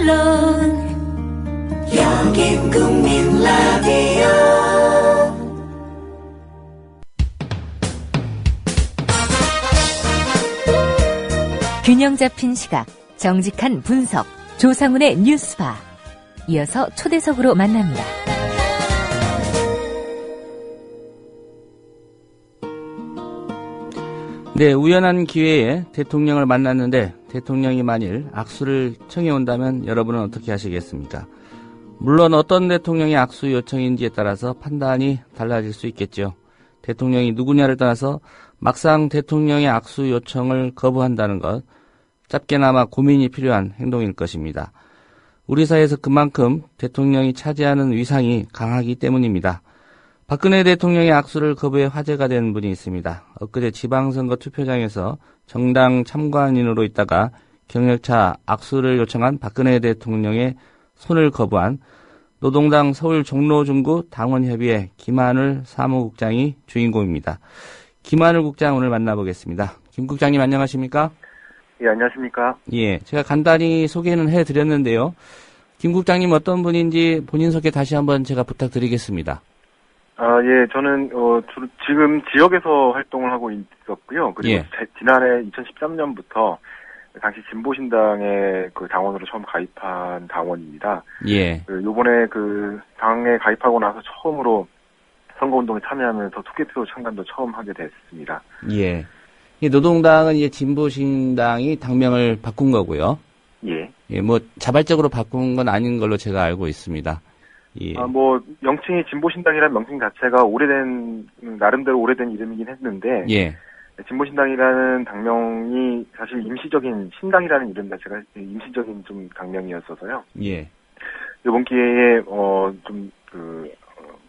물론 여긴 국민 라디오. 균형 잡힌 시각, 정직한 분석, 조상훈의 뉴스바. 이어서 초대석으로 만납니다. 네, 우연한 기회에 대통령을 만났는데 대통령이 만일 악수를 청해온다면 여러분은 어떻게 하시겠습니까? 물론 어떤 대통령의 악수 요청인지에 따라서 판단이 달라질 수 있겠죠. 대통령이 누구냐를 떠나서 막상 대통령의 악수 요청을 거부한다는 것, 짧게나마 고민이 필요한 행동일 것입니다. 우리 사회에서 그만큼 대통령이 차지하는 위상이 강하기 때문입니다. 박근혜 대통령의 악수를 거부해 화제가 된 분이 있습니다. 엊그제 지방선거 투표장에서 정당 참관인으로 있다가 경력차 악수를 요청한 박근혜 대통령의 손을 거부한 노동당 서울 종로중구 당원협의회 김한울 사무국장이 주인공입니다. 김한울 국장 오늘 만나보겠습니다. 김 국장님 안녕하십니까? 예, 안녕하십니까? 예, 제가 간단히 소개는 해드렸는데요. 김 국장님 어떤 분인지 본인 소개 다시 한번 제가 부탁드리겠습니다. 예, 저는, 지금 지역에서 활동을 하고 있었고요. 그리고 예. 지난해 2013년부터 당시 진보신당의 그 당원으로 처음 가입한 당원입니다. 예. 요번에 그 당에 가입하고 나서 처음으로 선거운동에 참여하면서 투개표 참관도 처음 하게 됐습니다. 예. 이 노동당은 이제 진보신당이 당명을 바꾼 거고요. 예. 예, 뭐, 자발적으로 바꾼 건 아닌 걸로 제가 알고 있습니다. 예. 명칭이 진보신당이라는 명칭 자체가 나름대로 오래된 이름이긴 했는데, 예. 진보신당이라는 당명이 사실 임시적인, 신당이라는 이름 자체가 임시적인 좀 당명이었어서요. 예. 이번 기회에,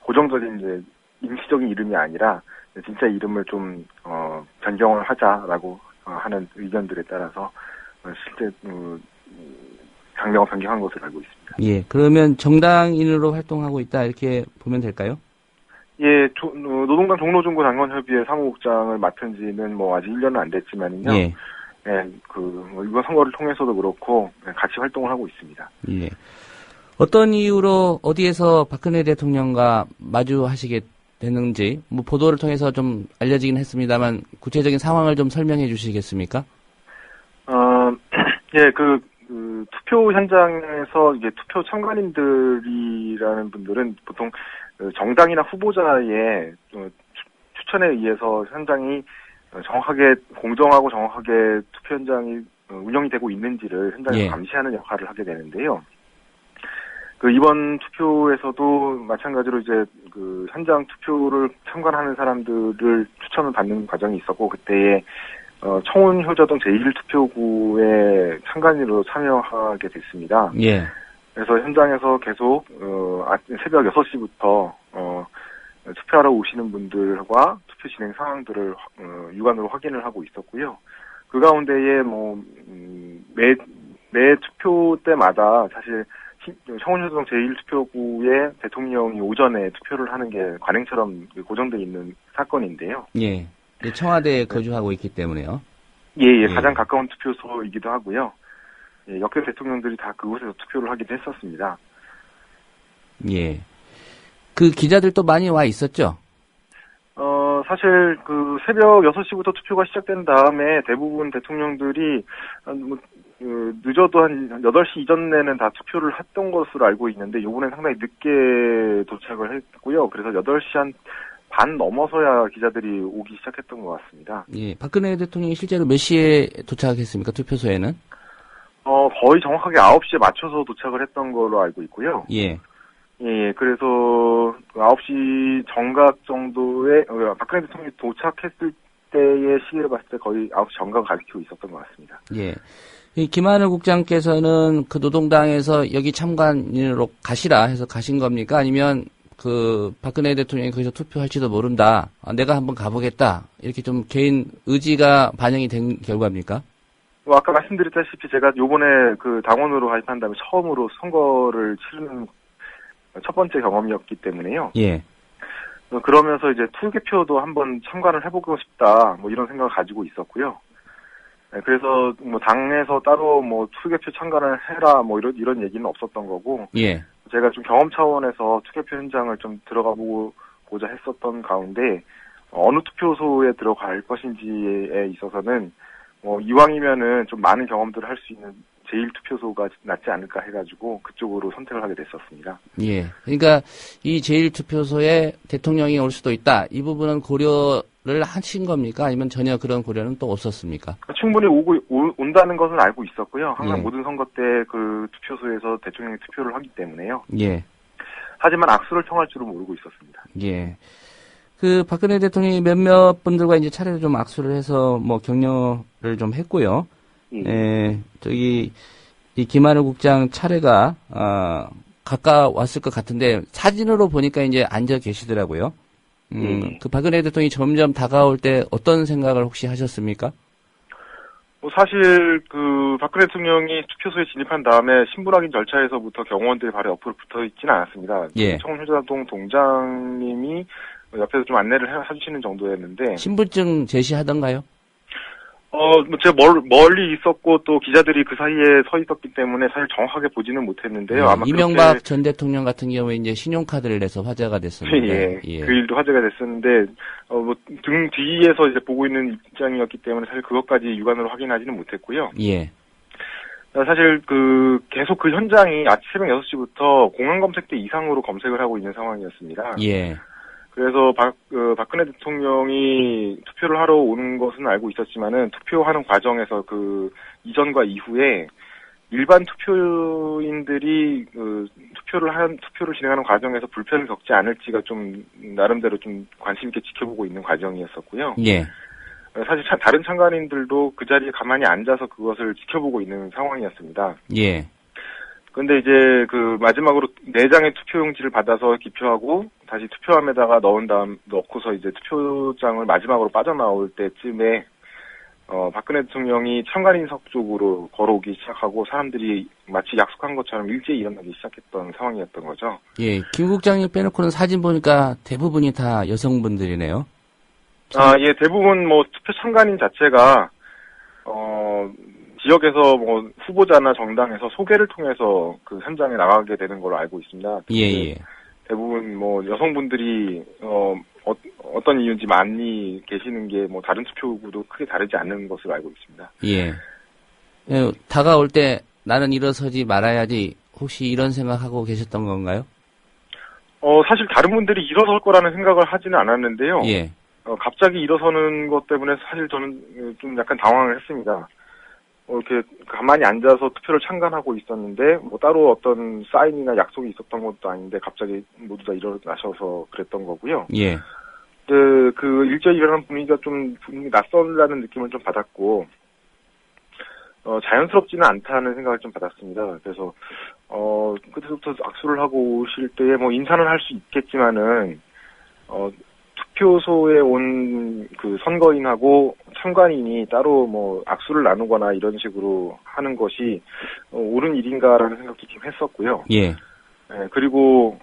고정적인 이제 임시적인 이름이 아니라, 진짜 이름을 좀, 변경을 하자라고 하는 의견들에 따라서, 실제, 당명을 변경한 것으로 알고 있습니다. 예, 그러면 정당인으로 활동하고 있다 이렇게 보면 될까요? 예, 노동당 종로중구 당원협의회 사무국장을 맡은 지는 뭐 아직 1년은 안 됐지만요. 예. 예, 이번 선거를 통해서도 그렇고 같이 활동을 하고 있습니다. 예. 어떤 이유로 어디에서 박근혜 대통령과 마주하시게 됐는지 뭐 보도를 통해서 좀 알려지긴 했습니다만 구체적인 상황을 좀 설명해 주시겠습니까? 예, 투표 현장에서 이제 투표 참관인들이라는 분들은 보통 정당이나 후보자의 추천에 의해서 현장이 정확하게 공정하고 정확하게 투표 현장이 운영이 되고 있는지를 현장에서 예. 감시하는 역할을 하게 되는데요. 이번 투표에서도 마찬가지로 이제 현장 투표를 참관하는 사람들을 추천을 받는 과정이 있었고 그때에 청운 효자동 제1투표구에 참관인으로 참여하게 됐습니다. 예. 그래서 현장에서 계속 새벽 6시부터 투표하러 오시는 분들과 투표 진행 상황들을 육안으로 확인을 하고 있었고요. 그 가운데에 매 투표 때마다 사실 청운효자동 제1투표구에 대통령이 오전에 투표를 하는 게 관행처럼 고정돼 있는 사건인데요. 예. 청와대에 거주하고 있기 때문에요. 예. 가장 가까운 투표소이기도 하고요. 예, 역대 대통령들이 다 그곳에서 투표를 하기도 했었습니다. 예. 그 기자들도 많이 와 있었죠? 사실 새벽 6시부터 투표가 시작된 다음에 대부분 대통령들이 늦어도 한 8시 이전에는 다 투표를 했던 것으로 알고 있는데 요번엔 상당히 늦게 도착을 했고요. 그래서 8시 반 넘어서야 기자들이 오기 시작했던 것 같습니다. 예. 박근혜 대통령이 실제로 몇 시에 도착했습니까? 투표소에는? 거의 정확하게 9시에 맞춰서 도착을 했던 걸로 알고 있고요. 예. 예, 그래서 9시 정각 정도에 박근혜 대통령이 도착했을 때의 시기를 봤을 때 거의 9시 정각을 가리키고 있었던 것 같습니다. 예. 이 김한울 국장께서는 그 노동당에서 여기 참관인으로 가시라 해서 가신 겁니까? 아니면 박근혜 대통령이 거기서 투표할지도 모른다. 내가 한번 가보겠다. 이렇게 좀 개인 의지가 반영이 된 결과입니까? 아까 말씀드렸다시피 제가 요번에 당원으로 가입한 다음에 처음으로 선거를 치르는 첫 번째 경험이었기 때문에요. 예. 그러면서 이제 투개표도 한번 참관을 해보고 싶다. 이런 생각을 가지고 있었고요. 네, 그래서 뭐 당에서 따로 뭐 투개표 참관을 해라 뭐 이런 얘기는 없었던 거고. 예. 제가 좀 경험 차원에서 투개표 현장을 좀 들어가 보고자 했었던 가운데 어느 투표소에 들어갈 것인지에 있어서는 이왕이면은 좀 많은 경험들을 할 수 있는 제1투표소가 낫지 않을까 해가지고 그쪽으로 선택을 하게 됐었습니다. 예. 그러니까 이 제1투표소에 대통령이 올 수도 있다. 이 부분은 고려를 하신 겁니까? 아니면 전혀 그런 고려는 또 없었습니까? 충분히 온다는 것은 알고 있었고요. 항상 예. 모든 선거 때 그 투표소에서 대통령이 투표를 하기 때문에요. 예. 하지만 악수를 청할 줄은 모르고 있었습니다. 예. 그 박근혜 대통령이 몇몇 분들과 이제 차례로 좀 악수를 해서 뭐 격려를 좀 했고요. 예. 저기 이 김한우 국장 차례가 가까웠을 것 같은데 사진으로 보니까 이제 앉아 계시더라고요. 그 박근혜 대통령이 점점 다가올 때 어떤 생각을 혹시 하셨습니까? 사실 그 박근혜 대통령이 투표소에 진입한 다음에 신분 확인 절차에서부터 경호원들이 바로 옆으로 붙어 있지는 않았습니다. 예. 청년자동 동장님이 옆에서 좀 안내를 해주시는 정도였는데. 신분증 제시하던가요? 제가 멀리 있었고 또 기자들이 그 사이에 서 있었기 때문에 사실 정확하게 보지는 못했는데요. 예, 아마 이명박 그렇게... 전 대통령 같은 경우에 이제 신용카드를 내서 화제가 됐었는데. 예, 그 일도 화제가 됐었는데, 등 뒤에서 이제 보고 있는 입장이었기 때문에 사실 그것까지 육안으로 확인하지는 못했고요. 예. 사실 계속 그 현장이 아침 새벽 6시부터 공안 검색대 이상으로 검색을 하고 있는 상황이었습니다. 예. 그래서 박근혜 대통령이 투표를 하러 오는 것은 알고 있었지만은 투표하는 과정에서 그 이전과 이후에 일반 투표인들이 투표를 진행하는 과정에서 불편을 겪지 않을지가 좀 나름대로 좀 관심 있게 지켜보고 있는 과정이었었고요. 예. 사실 다른 참관인들도 그 자리에 가만히 앉아서 그것을 지켜보고 있는 상황이었습니다. 예. 근데 이제 그 마지막으로 4장의 투표용지를 받아서 기표하고 다시 투표함에다가 넣고서 이제 투표장을 마지막으로 빠져나올 때쯤에 박근혜 대통령이 참관인석 쪽으로 걸어오기 시작하고 사람들이 마치 약속한 것처럼 일제히 일어나기 시작했던 상황이었던 거죠. 예, 김 국장이 빼놓고는 사진 보니까 대부분이 다 여성분들이네요. 예, 대부분 투표 참관인 자체가 지역에서 후보자나 정당에서 소개를 통해서 그 현장에 나가게 되는 걸로 알고 있습니다. 예. 대부분 여성분들이 어떤 이유인지 많이 계시는 게 다른 투표구도 크게 다르지 않는 것으로 알고 있습니다. 예. 다가올 때 나는 일어서지 말아야지 혹시 이런 생각하고 계셨던 건가요? 사실 다른 분들이 일어설 거라는 생각을 하지는 않았는데요. 예. 갑자기 일어서는 것 때문에 사실 저는 좀 약간 당황을 했습니다. 이렇게 가만히 앉아서 투표를 참관하고 있었는데 따로 어떤 사인이나 약속이 있었던 것도 아닌데 갑자기 모두 다 일어나셔서 그랬던 거고요. 예. 그 일제히 일어나는 분위기가 좀 낯설다는 느낌을 좀 받았고 자연스럽지는 않다는 생각을 좀 받았습니다. 그래서 그때부터 악수를 하고 오실 때에 인사는 할 수 있겠지만은 투표소에 온 그 선거인하고 참관인이 따로 악수를 나누거나 이런 식으로 하는 것이 옳은 일인가라는 생각도 좀 했었고요. 예. 그리고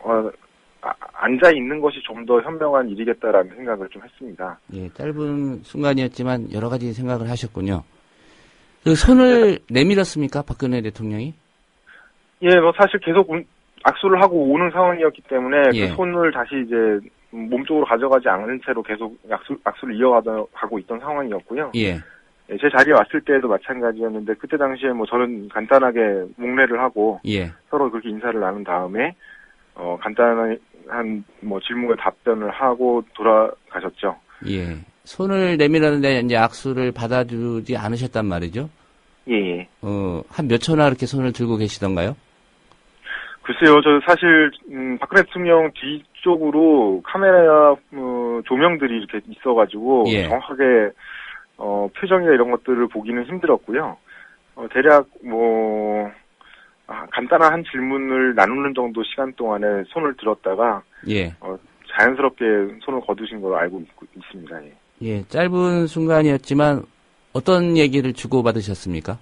앉아 있는 것이 좀 더 현명한 일이겠다라는 생각을 좀 했습니다. 예, 짧은 순간이었지만 여러 가지 생각을 하셨군요. 그 손을 내밀었습니까, 박근혜 대통령이? 예, 사실 계속 악수를 하고 오는 상황이었기 때문에 예. 그 손을 다시 이제 몸쪽으로 가져가지 않은 채로 계속 악수를 이어가고 있던 상황이었고요. 예. 제 자리에 왔을 때도 마찬가지였는데 그때 당시에 저는 간단하게 목례를 하고 예. 서로 그렇게 인사를 나눈 다음에 간단한 질문에 답변을 하고 돌아가셨죠. 예. 손을 내밀었는데 이제 악수를 받아주지 않으셨단 말이죠. 예. 한 몇 초나 이렇게 손을 들고 계시던가요? 글쎄요, 저 사실 박근혜 대통령 뒤쪽으로 카메라 조명들이 이렇게 있어가지고 예. 정확하게 표정이나 이런 것들을 보기는 힘들었고요. 대략 간단한 질문을 나누는 정도 시간 동안에 손을 들었다가 예. 자연스럽게 손을 거두신 걸로 알고 있습니다. 예. 예, 짧은 순간이었지만 어떤 얘기를 주고받으셨습니까?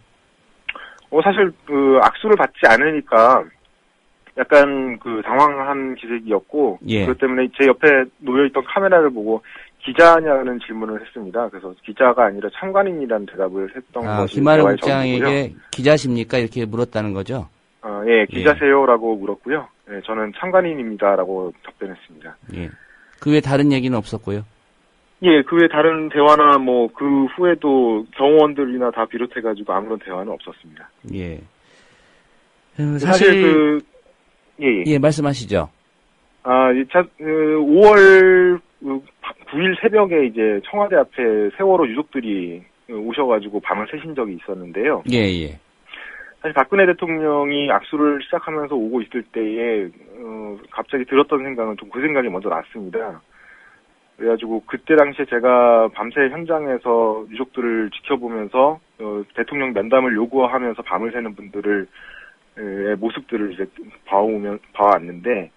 사실 악수를 받지 않으니까 약간 당황한 기색이었고 예. 그것 때문에 제 옆에 놓여있던 카메라를 보고 기자냐는 질문을 했습니다. 그래서 기자가 아니라 참관인이라는 대답을 했던 것이 김한우 대화의 국장에게 전부고요. 기자십니까? 이렇게 물었다는 거죠? 예, 기자세요라고 물었고요. 예, 저는 참관인입니다라고 답변했습니다. 예. 그 외 다른 얘기는 없었고요. 예, 그 외 다른 대화나 뭐 그 후에도 경호원들이나 다 비롯해가지고 아무런 대화는 없었습니다. 예. 사실 예, 말씀하시죠. 5월 9일 새벽에 이제 청와대 앞에 세월호 유족들이 오셔가지고 밤을 새신 적이 있었는데요. 예, 예. 사실 박근혜 대통령이 악수를 시작하면서 오고 있을 때에 갑자기 들었던 생각은 좀 그 생각이 먼저 났습니다. 그래가지고 그때 당시에 제가 밤새 현장에서 유족들을 지켜보면서 대통령 면담을 요구하면서 밤을 새는 분들을 모습들을 이제 봐왔는데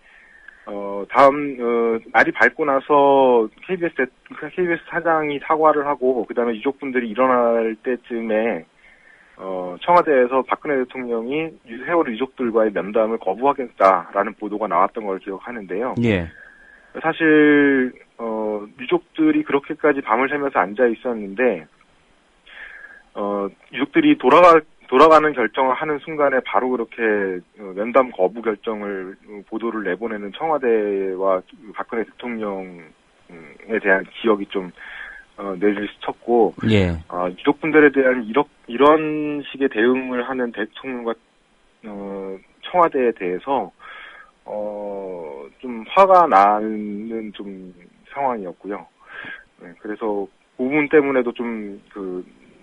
날이 밝고 나서 KBS 사장이 사과를 하고 그다음에 유족분들이 일어날 때쯤에 청와대에서 박근혜 대통령이 세월호 유족들과의 면담을 거부하겠다라는 보도가 나왔던 걸 기억하는데요. 예. 사실 유족들이 그렇게까지 밤을 새면서 앉아 있었는데 유족들이 돌아가는 결정을 하는 순간에 바로 그렇게 면담 거부 결정을 보도를 내보내는 청와대와 박근혜 대통령에 대한 기억이 좀 뇌를 스쳤고, 예. 유족분들에 대한 이런 식의 대응을 하는 대통령과 청와대에 대해서 좀 화가 나는 좀 상황이었고요. 네, 그래서 그 부분 때문에도 좀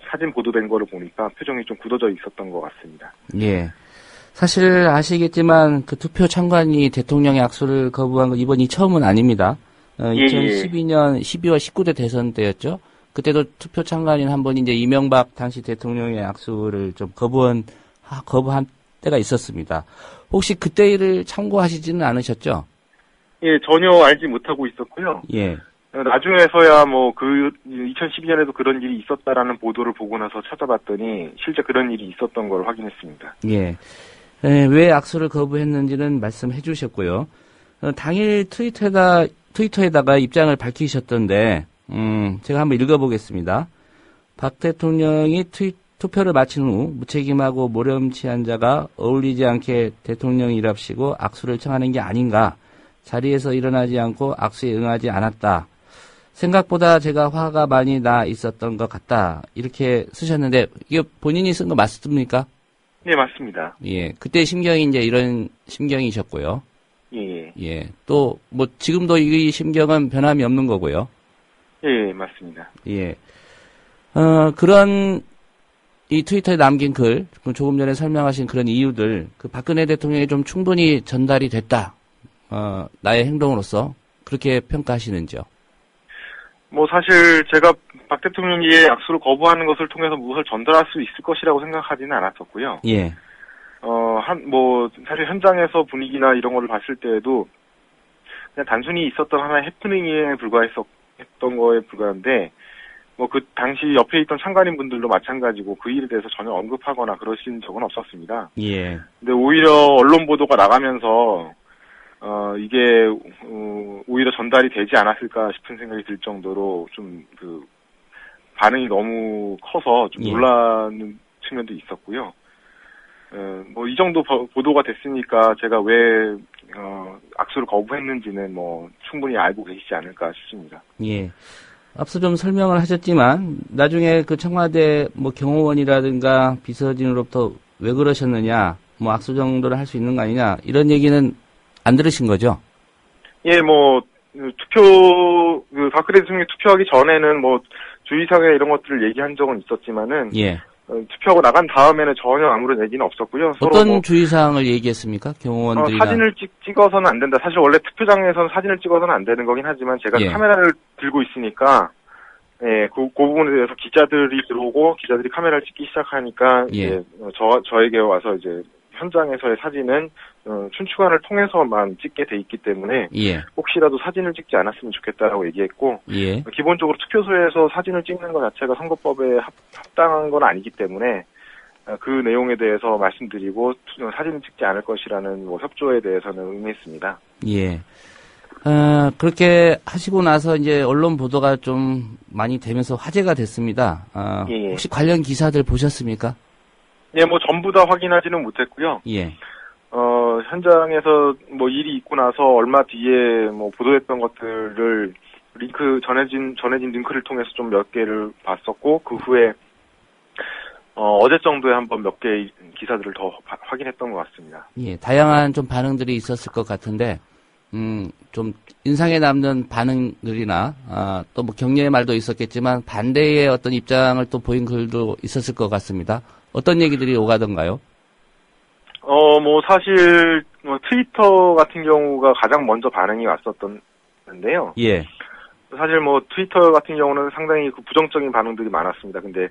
사진 보도된 거를 보니까 표정이 좀 굳어져 있었던 것 같습니다. 예. 사실 아시겠지만 그 투표 참관이 대통령의 악수를 거부한 건 이번이 처음은 아닙니다. 2012년 12월 19대 대선 때였죠. 그때도 투표 참관인 한 번 이제 이명박 당시 대통령의 악수를 좀 거부한 때가 있었습니다. 혹시 그때 일을 참고하시지는 않으셨죠? 예, 전혀 알지 못하고 있었고요. 예. 나중에서야 2012년에도 그런 일이 있었다라는 보도를 보고 나서 찾아봤더니 실제 그런 일이 있었던 걸 확인했습니다. 예. 왜 악수를 거부했는지는 말씀해 주셨고요. 당일 트위터에다가 입장을 밝히셨던데, 제가 한번 읽어보겠습니다. 박 대통령이 투표를 마친 후 무책임하고 모렴치한 자가 어울리지 않게 대통령이랍시고 악수를 청하는 게 아닌가. 자리에서 일어나지 않고 악수에 응하지 않았다. 생각보다 제가 화가 많이 나 있었던 것 같다. 이렇게 쓰셨는데, 이게 본인이 쓴 거 맞습니까? 네, 맞습니다. 예. 그때 심경이 이제 이런 심경이셨고요. 예. 예. 또, 지금도 이 심경은 변함이 없는 거고요. 예, 맞습니다. 예. 그런, 이 트위터에 남긴 글, 조금 전에 설명하신 그런 이유들, 박근혜 대통령이 좀 충분히 전달이 됐다. 나의 행동으로서, 그렇게 평가하시는지요? 사실 제가 박 대통령의 악수를 거부하는 것을 통해서 무엇을 전달할 수 있을 것이라고 생각하지는 않았었고요. 예. 사실 현장에서 분위기나 이런 거를 봤을 때에도 그냥 단순히 있었던 하나의 해프닝에 불과했던 거에 불과한데, 그 당시 옆에 있던 참관인 분들도 마찬가지고 그 일에 대해서 전혀 언급하거나 그러신 적은 없었습니다. 예. 근데 오히려 언론 보도가 나가면서 이게 오히려 전달이 되지 않았을까 싶은 생각이 들 정도로 좀 반응이 너무 커서 좀 놀라는 측면도 있었고요. 이 정도 보도가 됐으니까 제가 왜 악수를 거부했는지는 충분히 알고 계시지 않을까 싶습니다. 예. 앞서 좀 설명을 하셨지만 나중에 그 청와대 경호원이라든가 비서진으로부터 왜 그러셨느냐, 악수 정도를 할 수 있는 거 아니냐, 이런 얘기는 안 들으신 거죠? 예, 박근혜 대통령이 투표하기 전에는 주의사항이나 이런 것들을 얘기한 적은 있었지만은, 예. 투표하고 나간 다음에는 전혀 아무런 얘기는 없었고요. 어떤 주의사항을 얘기했습니까? 경호원들이나. 사진을 찍어서는 안 된다. 사실 원래 투표장에서는 사진을 찍어서는 안 되는 거긴 하지만 제가 카메라를 들고 있으니까, 예, 그 부분에 대해서 기자들이 들어오고 기자들이 카메라를 찍기 시작하니까, 저에게 와서 이제 현장에서의 사진은 춘추관을 통해서만 찍게 돼 있기 때문에 혹시라도 사진을 찍지 않았으면 좋겠다라고 얘기했고 기본적으로 투표소에서 사진을 찍는 것 자체가 선거법에 합당한 건 아니기 때문에 그 내용에 대해서 말씀드리고 사진을 찍지 않을 것이라는 협조에 대해서는 응했습니다. 예. 그렇게 하시고 나서 이제 언론 보도가 좀 많이 되면서 화제가 됐습니다. 예. 혹시 관련 기사들 보셨습니까? 예, 뭐 전부 다 확인하지는 못했고요. 예. 현장에서 뭐 일이 있고 나서 얼마 뒤에 뭐 보도했던 것들을 전해진 링크를 통해서 좀 몇 개를 봤었고, 그 후에 어제 정도에 한번 몇 개의 기사들을 더 확인했던 것 같습니다. 예, 다양한 좀 반응들이 있었을 것 같은데, 좀 인상에 남는 반응들이나, 또 뭐 격려의 말도 있었겠지만, 반대의 어떤 입장을 또 보인 글도 있었을 것 같습니다. 어떤 얘기들이 오가던가요? 뭐 사실, 트위터 같은 경우가 가장 먼저 반응이 왔었던데요. 예. 사실 뭐 트위터 같은 경우는 상당히 그 부정적인 반응들이 많았습니다. 근데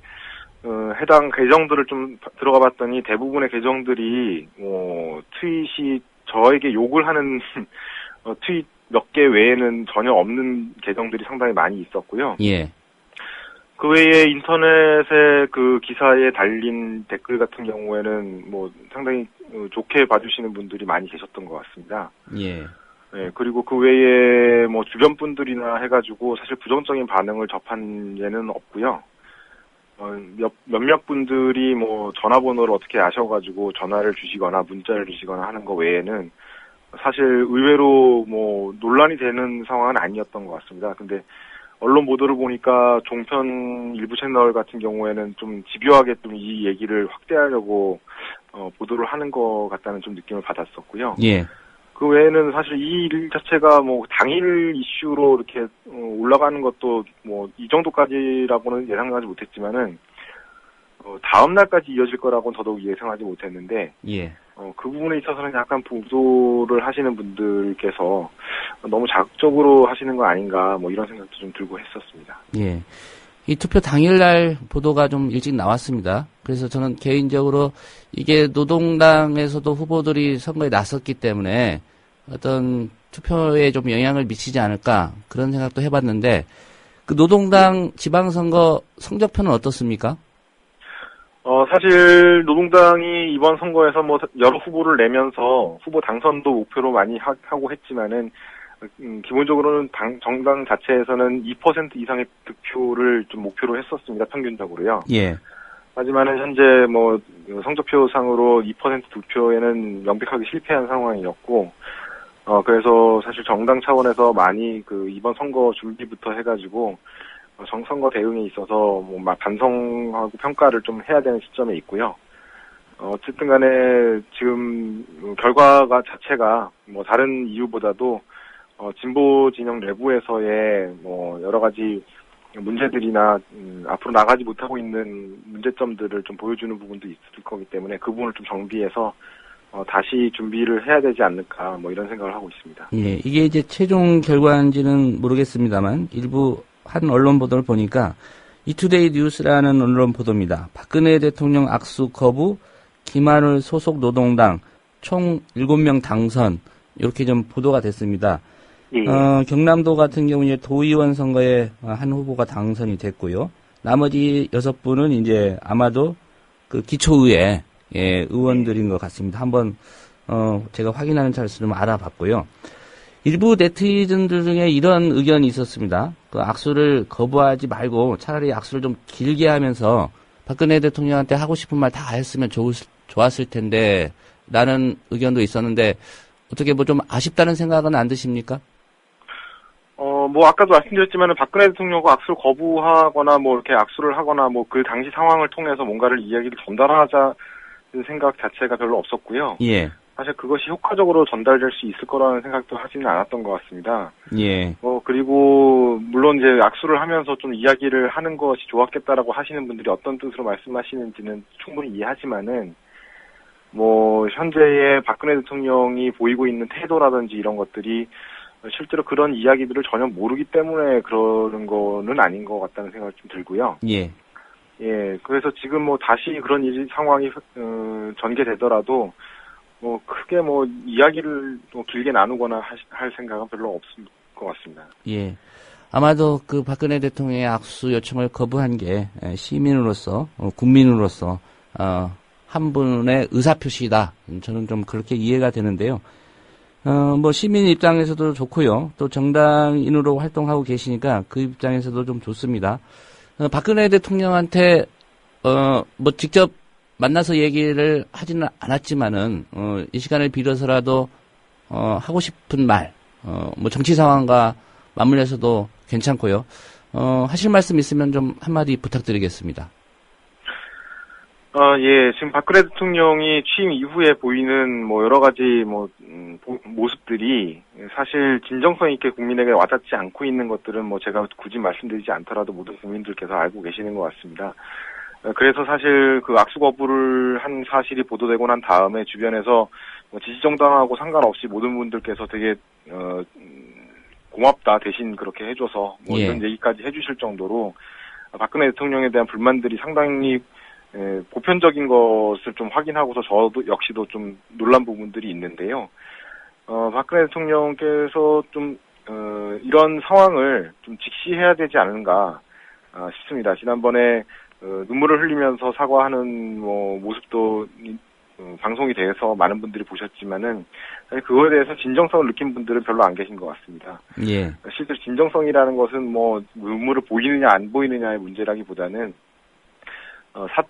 해당 계정들을 좀 들어가 봤더니 대부분의 계정들이 트윗이 저에게 욕을 하는 트윗 몇 개 외에는 전혀 없는 계정들이 상당히 많이 있었고요. 예. 그 외에 인터넷에 그 기사에 달린 댓글 같은 경우에는 뭐 상당히 좋게 봐주시는 분들이 많이 계셨던 것 같습니다. 예. 네, 그리고 그 외에 뭐 주변 분들이나 해가지고 사실 부정적인 반응을 접한 예는 없고요. 몇몇 분들이 뭐 전화번호를 어떻게 아셔가지고 전화를 주시거나 문자를 주시거나 하는 거 외에는 사실 의외로 뭐 논란이 되는 상황은 아니었던 것 같습니다. 근데 언론 보도를 보니까 종편 일부 채널 같은 경우에는 좀 집요하게 좀 이 얘기를 확대하려고 보도를 하는 것 같다는 좀 느낌을 받았었고요. 예. 그 외에는 사실 이 일 자체가 뭐 당일 이슈로 이렇게 올라가는 것도 뭐 이 정도까지라고는 예상하지 못했지만은 다음 날까지 이어질 거라고는 더더욱 예상하지 못했는데 예. 그 부분에 있어서는 약간 보도를 하시는 분들께서 너무 자극적으로 하시는 거 아닌가 뭐 이런 생각도 좀 들고 했었습니다. 예. 이 투표 당일날 보도가 좀 일찍 나왔습니다. 그래서 저는 개인적으로 이게 노동당에서도 후보들이 선거에 나섰기 때문에 어떤 투표에 좀 영향을 미치지 않을까 그런 생각도 해봤는데 그 노동당 지방선거 성적표는 어떻습니까? 사실 노동당이 이번 선거에서 뭐 여러 후보를 내면서 후보 당선도 목표로 많이 하고 했지만은 기본적으로는 정당 자체에서는 2% 이상의 득표를 좀 목표로 했었습니다. 평균적으로요. 예. 하지만은 현재 뭐 성적표상으로 2% 득표에는 명백하게 실패한 상황이었고, 그래서 사실 정당 차원에서 많이 이번 선거 준비부터 해가지고 선거 대응에 있어서 뭐 반성하고 평가를 좀 해야 되는 시점에 있고요. 어쨌든 간에 지금 결과가 자체가 뭐 다른 이유보다도 진보 진영 내부에서의 뭐 여러 가지 문제들이나 앞으로 나가지 못하고 있는 문제점들을 좀 보여주는 부분도 있을 거기 때문에 그 부분을 좀 정비해서 다시 준비를 해야 되지 않을까 뭐 이런 생각을 하고 있습니다. 예, 이게 이제 최종 결과인지는 모르겠습니다만 일부 한 언론 보도를 보니까 이투데이 뉴스라는 언론 보도입니다. 박근혜 대통령 악수 거부, 김한울 소속 노동당 총 7명 당선 이렇게 좀 보도가 됐습니다. 예. 경남도 같은 경우에 도의원 선거에 한 후보가 당선이 됐고요. 나머지 6분은 이제 아마도 그 기초의회 의원들인 것 같습니다. 한번 제가 확인하는 차를 좀 알아봤고요. 일부 네티즌들 중에 이런 의견이 있었습니다. 그 악수를 거부하지 말고 차라리 악수를 좀 길게 하면서 박근혜 대통령한테 하고 싶은 말 다 했으면 좋았을 텐데 라는 의견도 있었는데 어떻게 뭐 좀 아쉽다는 생각은 안 드십니까? 뭐 아까도 말씀드렸지만 박근혜 대통령과 악수를 거부하거나 뭐 이렇게 악수를 하거나 뭐 그 당시 상황을 통해서 뭔가를 이야기를 전달하자는 생각 자체가 별로 없었고요. 예. 사실 그것이 효과적으로 전달될 수 있을 거라는 생각도 하지는 않았던 것 같습니다. 예. 그리고 물론 이제 악수를 하면서 좀 이야기를 하는 것이 좋았겠다라고 하시는 분들이 어떤 뜻으로 말씀하시는지는 충분히 이해하지만은 뭐 현재의 박근혜 대통령이 보이고 있는 태도라든지 이런 것들이 실제로 그런 이야기들을 전혀 모르기 때문에 그러는 거는 아닌 것 같다는 생각이 좀 들고요. 예. 예, 그래서 지금 뭐 다시 그런 상황이 전개되더라도 뭐 크게 뭐 이야기를 또 길게 나누거나 할 생각은 별로 없을 것 같습니다. 예. 아마도 그 박근혜 대통령의 악수 요청을 거부한 게 시민으로서 국민으로서 한 분의 의사표시다. 저는 좀 그렇게 이해가 되는데요. 뭐 시민 입장에서도 좋고요. 또 정당인으로 활동하고 계시니까 그 입장에서도 좀 좋습니다. 박근혜 대통령한테 뭐 직접 만나서 얘기를 하지는 않았지만은 이 시간을 빌어서라도 하고 싶은 말, 뭐 정치 상황과 맞물려서도 괜찮고요. 하실 말씀 있으면 좀 한마디 부탁드리겠습니다. 예, 지금 박근혜 대통령이 취임 이후에 보이는 뭐 여러 가지 모습들이 사실 진정성 있게 국민에게 와닿지 않고 있는 것들은 뭐 제가 굳이 말씀드리지 않더라도 모든 국민들께서 알고 계시는 것 같습니다. 그래서 사실 그 악수 거부를 한 사실이 보도되고 난 다음에 주변에서 뭐 지지정당하고 상관없이 모든 분들께서 되게 고맙다, 대신 그렇게 해줘서 뭐 예. 이런 얘기까지 해주실 정도로 박근혜 대통령에 대한 불만들이 상당히 보편적인 것을 좀 확인하고서 저도 역시도 좀 놀란 부분들이 있는데요. 박근혜 대통령께서 좀 이런 상황을 좀 직시해야 되지 않은가 싶습니다. 지난번에 눈물을 흘리면서 사과하는 뭐 모습도 방송이 돼서 많은 분들이 보셨지만은 사실 그거에 대해서 진정성을 느낀 분들은 별로 안 계신 것 같습니다. 예. 실제로 진정성이라는 것은 뭐 눈물을 보이느냐 안 보이느냐의 문제라기보다는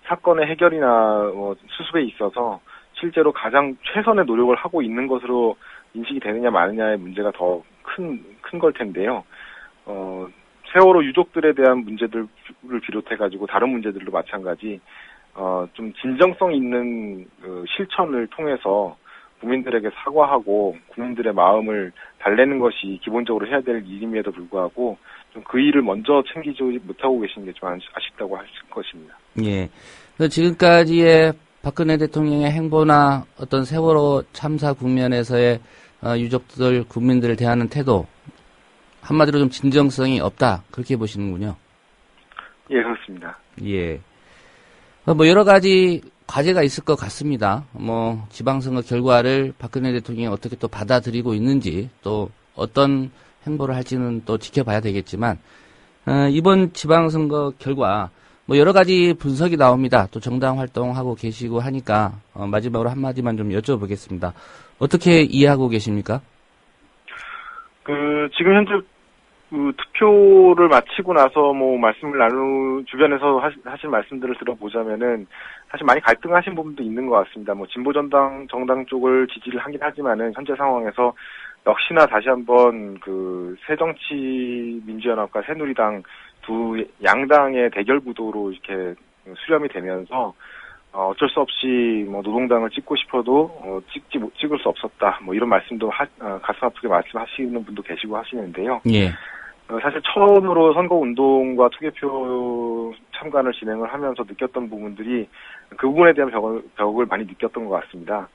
사건의 해결이나 수습에 있어서 실제로 가장 최선의 노력을 하고 있는 것으로 인식이 되느냐 마느냐의 문제가 더 큰 걸 텐데요. 세월호 유족들에 대한 문제들을 비롯해가지고 다른 문제들도 마찬가지 좀 진정성 있는 실천을 통해서 국민들에게 사과하고 국민들의 마음을 달래는 것이 기본적으로 해야 될 일임에도 불구하고 좀 그 일을 먼저 챙기지 못하고 계신 게 좀 아쉽다고 할 것입니다. 예. 지금까지의 박근혜 대통령의 행보나 어떤 세월호 참사 국면에서의 유족들, 국민들을 대하는 태도, 한마디로 좀 진정성이 없다, 그렇게 보시는군요. 예, 그렇습니다. 예. 뭐 여러 가지 과제가 있을 것 같습니다. 뭐 지방선거 결과를 박근혜 대통령이 어떻게 또 받아들이고 있는지, 또 어떤 행보를 할지는 또 지켜봐야 되겠지만, 이번 지방선거 결과 뭐 여러 가지 분석이 나옵니다. 또 정당 활동하고 계시고 하니까 마지막으로 한마디만 좀 여쭤보겠습니다. 어떻게 이해하고 계십니까? 지금 현재 투표를 마치고 나서 뭐 말씀을 주변에서 하신 말씀들을 들어보자면은 사실 많이 갈등하신 부분도 있는 것 같습니다. 뭐 진보정당 쪽을 지지를 하긴 하지만은 현재 상황에서 역시나 다시 한번 새정치민주연합과 새누리당 두 양당의 대결 구도로 이렇게 수렴이 되면서 어쩔 수 없이 뭐 노동당을 찍고 싶어도 찍을 수 없었다. 뭐 이런 말씀도 가슴 아프게 말씀하시는 분도 계시고 하시는데요. 예. 사실 처음으로 선거운동과 투개표 참관을 진행을 하면서 느꼈던 부분들이 그 부분에 대한 벽을 많이 느꼈던 것 같습니다.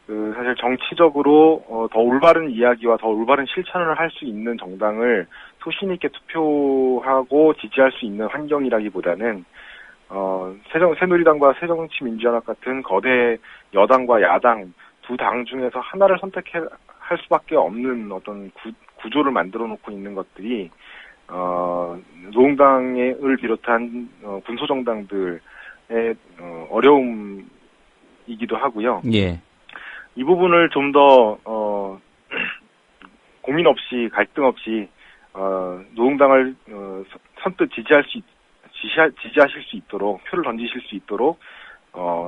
사실 정치적으로 더 올바른 이야기와 더 올바른 실천을 할 수 있는 정당을 소신 있게 투표하고 지지할 수 있는 환경이라기보다는 새누리당과 새정치민주연합 같은 거대 여당과 야당 두 당 중에서 하나를 선택할 수밖에 없는 어떤 구조를 만들어 놓고 있는 것들이 노동당을 비롯한 군소정당들의 어려움이기도 하고요. 예. 이 부분을 좀 더 고민 없이 갈등 없이 노동당을 선뜻 지지하실 수 있도록, 표를 던지실 수 있도록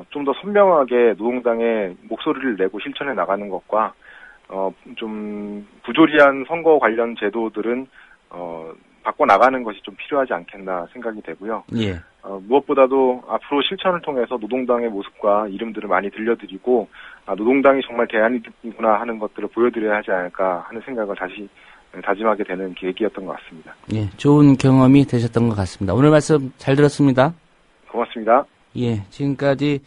좀 더 선명하게 노동당의 목소리를 내고 실천해 나가는 것과 좀 부조리한 선거 관련 제도들은 바꿔 나가는 것이 좀 필요하지 않겠나 생각이 되고요. 예. 무엇보다도 앞으로 실천을 통해서 노동당의 모습과 이름들을 많이 들려드리고 노동당이 정말 대안이구나 하는 것들을 보여드려야 하지 않을까 하는 생각을 다시 다짐하게 되는 계기였던 것 같습니다. 예, 좋은 경험이 되셨던 것 같습니다. 오늘 말씀 잘 들었습니다. 고맙습니다. 예, 지금까지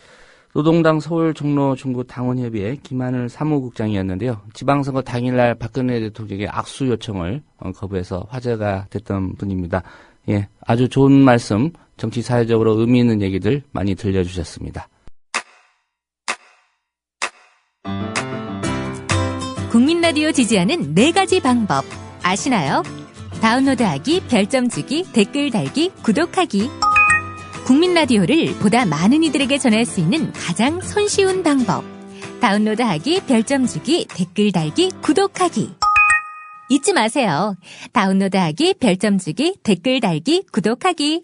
노동당 서울 종로 중구 당원협의회 김하늘 사무국장이었는데요. 지방선거 당일날 박근혜 대통령의 악수 요청을 거부해서 화제가 됐던 분입니다. 예, 아주 좋은 말씀, 정치 사회적으로 의미 있는 얘기들 많이 들려주셨습니다. 국민 라디오 지지하는 4가지 방법 아시나요? 다운로드하기, 별점 주기, 댓글 달기, 구독하기. 국민 라디오를 보다 많은 이들에게 전할 수 있는 가장 손쉬운 방법. 다운로드하기, 별점 주기, 댓글 달기, 구독하기. 잊지 마세요. 다운로드하기, 별점 주기, 댓글 달기, 구독하기.